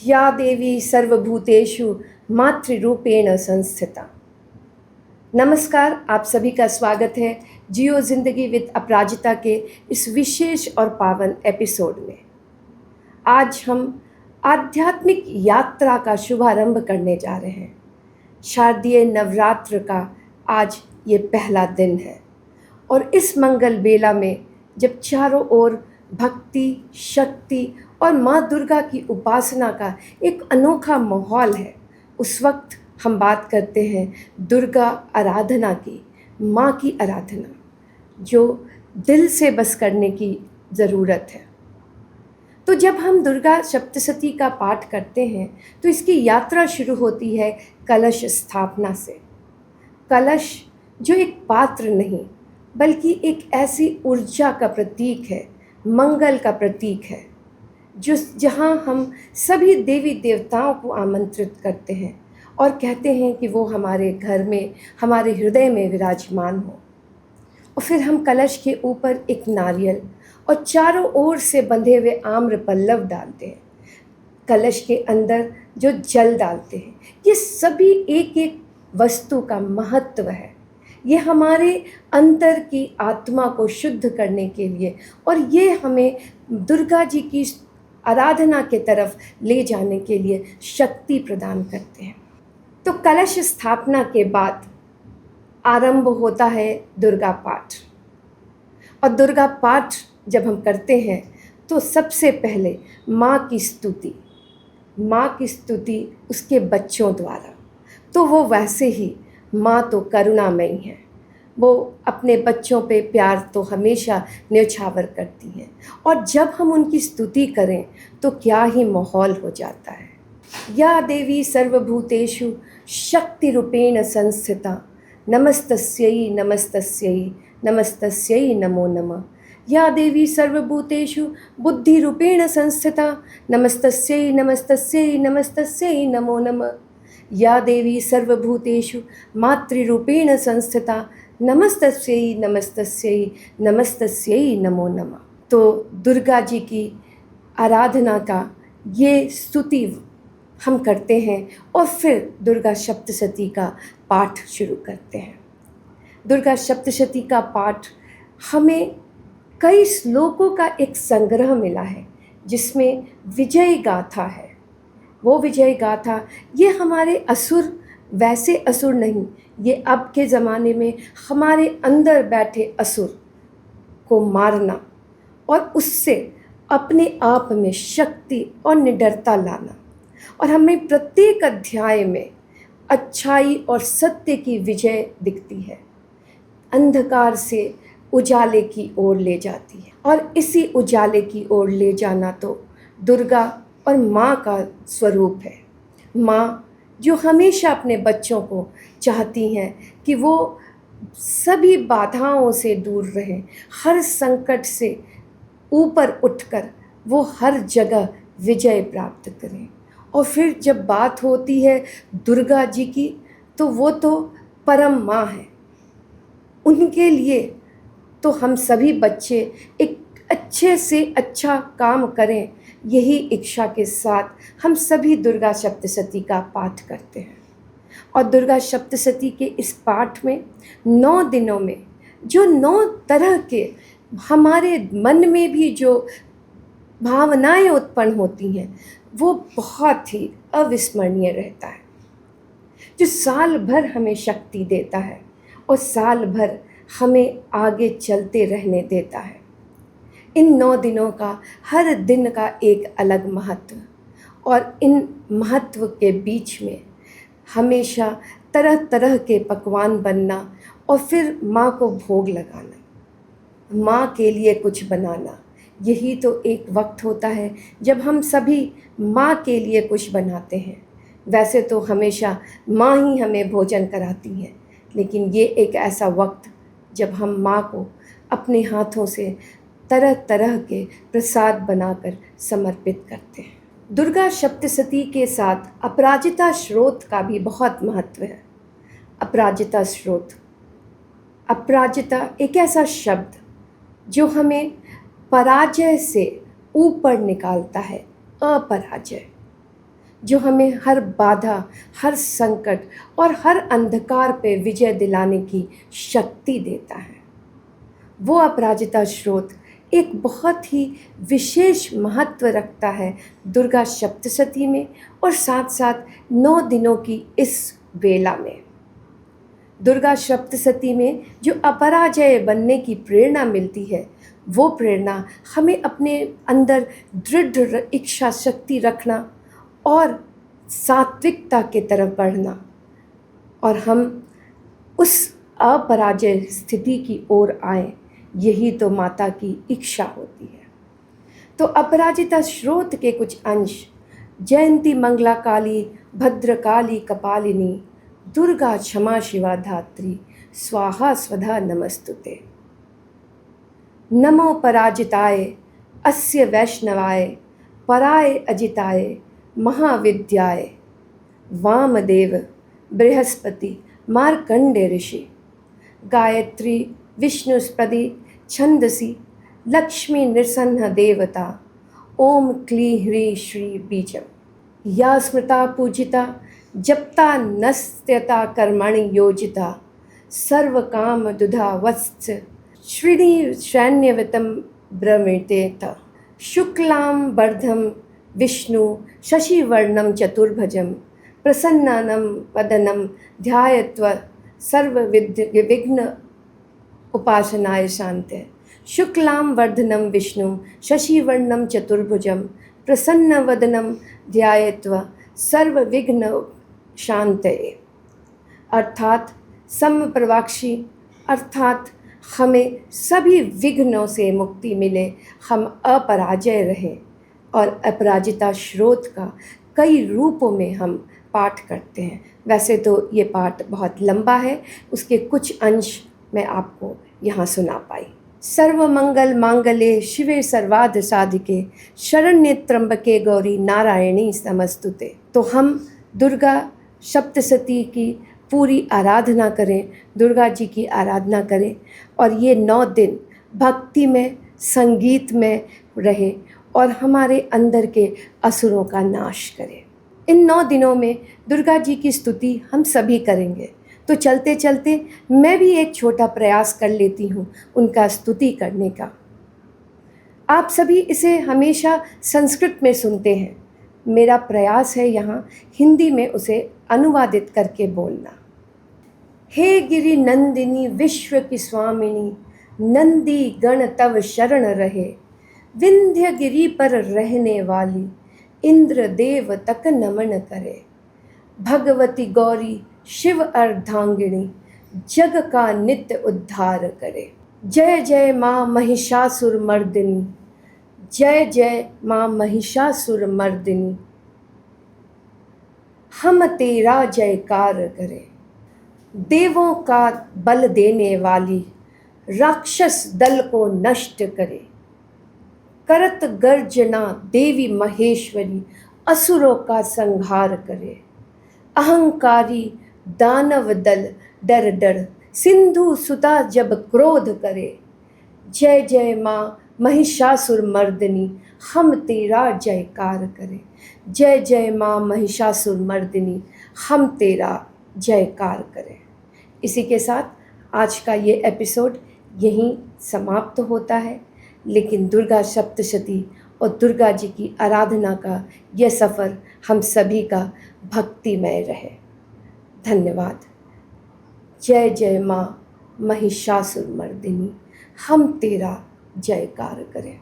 या देवी सर्वभूतेषु मातृरूपेण संस्थिता। नमस्कार, आप सभी का स्वागत है जियो जिंदगी विद अपराजिता के इस विशेष और पावन एपिसोड में। आज हम आध्यात्मिक यात्रा का शुभारंभ करने जा रहे हैं। शारदीय नवरात्र का आज ये पहला दिन है और इस मंगल बेला में जब चारों ओर भक्ति, शक्ति और माँ दुर्गा की उपासना का एक अनोखा माहौल है, उस वक्त हम बात करते हैं दुर्गा आराधना की, माँ की आराधना, जो दिल से बस करने की ज़रूरत है। तो जब हम दुर्गा सप्तशती का पाठ करते हैं तो इसकी यात्रा शुरू होती है कलश स्थापना से। कलश जो एक पात्र नहीं बल्कि एक ऐसी ऊर्जा का प्रतीक है, मंगल का प्रतीक है, जो जहाँ हम सभी देवी देवताओं को आमंत्रित करते हैं और कहते हैं कि वो हमारे घर में, हमारे हृदय में विराजमान हो। और फिर हम कलश के ऊपर एक नारियल और चारों ओर से बंधे हुए आम्र पल्लव डालते हैं। कलश के अंदर जो जल डालते हैं, ये सभी एक एक वस्तु का महत्व है। ये हमारे अंतर की आत्मा को शुद्ध करने के लिए और ये हमें दुर्गा जी की आराधना के तरफ ले जाने के लिए शक्ति प्रदान करते हैं। तो कलश स्थापना के बाद आरंभ होता है दुर्गा पाठ। और दुर्गा पाठ जब हम करते हैं तो सबसे पहले माँ की स्तुति उसके बच्चों द्वारा। तो वो वैसे ही माँ तो करुणामयी है, वो अपने बच्चों पे प्यार तो हमेशा न्यौछावर करती हैं। और जब हम उनकी स्तुति करें तो क्या ही माहौल हो जाता है। या देवी सर्वभूतेषु शक्ति रूपेण संस्थिता, नमस्तस्यै नमस्तस्यै नमस्तस्यै नमो नमः। या देवी सर्वभूतेषु बुद्धि रूपेण संस्थिता, नमस्तस्यै नमस्तस्यै नमस्तस्यै नमो नमः। या देवी सर्वभूतेषु मातृरूपेण संस्थिता, नमस्तस्यै नमस्तस्यै नमस्तस्यै नमो नमः। तो दुर्गा जी की आराधना का ये स्तुति हम करते हैं और फिर दुर्गा सप्तशती का पाठ शुरू करते हैं। दुर्गा सप्तशती का पाठ हमें कई श्लोकों का एक संग्रह मिला है जिसमें विजय गाथा है। वो विजय गाथा ये हमारे असुर, वैसे असुर नहीं, ये अब के ज़माने में हमारे अंदर बैठे असुर को मारना और उससे अपने आप में शक्ति और निडरता लाना। और हमें प्रत्येक अध्याय में अच्छाई और सत्य की विजय दिखती है, अंधकार से उजाले की ओर ले जाती है। और इसी उजाले की ओर ले जाना तो दुर्गा और माँ का स्वरूप है। माँ जो हमेशा अपने बच्चों को चाहती हैं कि वो सभी बाधाओं से दूर रहें, हर संकट से ऊपर उठकर वो हर जगह विजय प्राप्त करें। और फिर जब बात होती है दुर्गा जी की तो वो तो परम माँ है। उनके लिए तो हम सभी बच्चे एक अच्छे से अच्छा काम करें, यही इच्छा के साथ हम सभी दुर्गा सप्तशती का पाठ करते हैं। और दुर्गा सप्तशती के इस पाठ में 9 दिनों में जो 9 तरह के हमारे मन में भी जो भावनाएं उत्पन्न होती हैं वो बहुत ही अविस्मरणीय रहता है, जो साल भर हमें शक्ति देता है और साल भर हमें आगे चलते रहने देता है। इन 9 दिनों का हर दिन का एक अलग महत्व और इन महत्व के बीच में हमेशा तरह तरह के पकवान बनना और फिर माँ को भोग लगाना, माँ के लिए कुछ बनाना, यही तो एक वक्त होता है जब हम सभी माँ के लिए कुछ बनाते हैं। वैसे तो हमेशा माँ ही हमें भोजन कराती हैं, लेकिन ये एक ऐसा वक्त जब हम माँ को अपने हाथों से तरह तरह के प्रसाद बनाकर समर्पित करते हैं। दुर्गा सप्तशती के साथ अपराजिता स्रोत का भी बहुत महत्व है। अपराजिता स्रोत, अपराजिता एक ऐसा शब्द जो हमें पराजय से ऊपर निकालता है, अपराजय। जो हमें हर बाधा, हर संकट और हर अंधकार पे विजय दिलाने की शक्ति देता है। वो अपराजिता स्रोत एक बहुत ही विशेष महत्व रखता है दुर्गा सप्तशती में और साथ साथ 9 दिनों की इस वेला में। दुर्गा सप्तशती में जो अपराजय बनने की प्रेरणा मिलती है, वो प्रेरणा हमें अपने अंदर दृढ़ इच्छा शक्ति रखना और सात्विकता के तरफ बढ़ना, और हम उस अपराजय स्थिति की ओर आए, यही तो माता की इच्छा होती है। तो अपराजिता स्रोत के कुछ अंश: जयंती मंगला काली भद्रकाली कपालिनी दुर्गा क्षमा शिवा धात्री स्वाहा स्वधा नमस्तुते। नमो पराजिताय अस्य वैष्णवाय पराय अजिताय महाविद्याय वामदेव बृहस्पति मार्कंडे ऋषि गायत्री विष्णुस्पति छंदसी लक्ष्मी नृसंह देवता ओम क्ली ह्री श्री बीजम। या स्मृता पूजिता जप्ता नस्त्यता कर्मणि योजिता सर्वकाम दुधा वत्स श्रीणी सैन्यवतम ब्रह्मतेत। शुक्लां वर्धम विष्णु शशिवर्णं चतुर्भुजं प्रसन्नानं वदनं ध्यायत्व सर्वविघ्न उपासनाय शांते। शुक्लां वर्धनं विष्णु शशिवर्णं चतुर्भुजं प्रसन्नवदनं ध्यायत्व सर्वविघ्न शांतये। अर्थात समप्रवाक्षी, अर्थात हमें सभी विघ्नों से मुक्ति मिले, हम अपराजय रहें। और अपराजिता स्रोत का कई रूपों में हम पाठ करते हैं। वैसे तो ये पाठ बहुत लंबा है, उसके कुछ अंश मैं आपको यहाँ सुना पाई। सर्वमंगल मांगल्ये शिवे सर्वार्थ साधिके शरण्ये त्र्यंबके गौरी नारायणी नमस्तुते। तो हम दुर्गा सप्तशती की पूरी आराधना करें, दुर्गा जी की आराधना करें, और ये 9 दिन भक्ति में, संगीत में रहे और हमारे अंदर के असुरों का नाश करें। इन 9 दिनों में दुर्गा जी की स्तुति हम सभी करेंगे। तो चलते चलते मैं भी एक छोटा प्रयास कर लेती हूँ उनका स्तुति करने का। आप सभी इसे हमेशा संस्कृत में सुनते हैं, मेरा प्रयास है यहाँ हिंदी में उसे अनुवादित करके बोलना। हे गिरि नंदिनी विश्व की स्वामिनी, नंदी गण तव शरण रहे। विंध्य गिरि पर रहने वाली, इंद्र देव तक नमन करे। भगवती गौरी शिव अर्धांगिनी, जग का नित्य उद्धार करे। जय जय माँ महिषासुर मर्दिनी, जय जय माँ महिषासुर मर्दिनी, हम तेरा जयकार करें। देवों का बल देने वाली, राक्षस दल को नष्ट करे। करत गर्जना देवी महेश्वरी, असुरों का संहार करे। अहंकारी दानव दल डर डर, सिंधु सुता जब क्रोध करे। जय जय माँ महिषासुर मर्दिनी, हम तेरा जयकार करें। जय जय माँ महिषासुर मर्दिनी, हम तेरा जयकार करें। इसी के साथ आज का ये एपिसोड यहीं समाप्त होता है, लेकिन दुर्गा सप्तशती और दुर्गा जी की आराधना का यह सफ़र हम सभी का भक्तिमय रहे। धन्यवाद। जय जय माँ महिषासुर मर्दिनी, हम तेरा जयकार करें।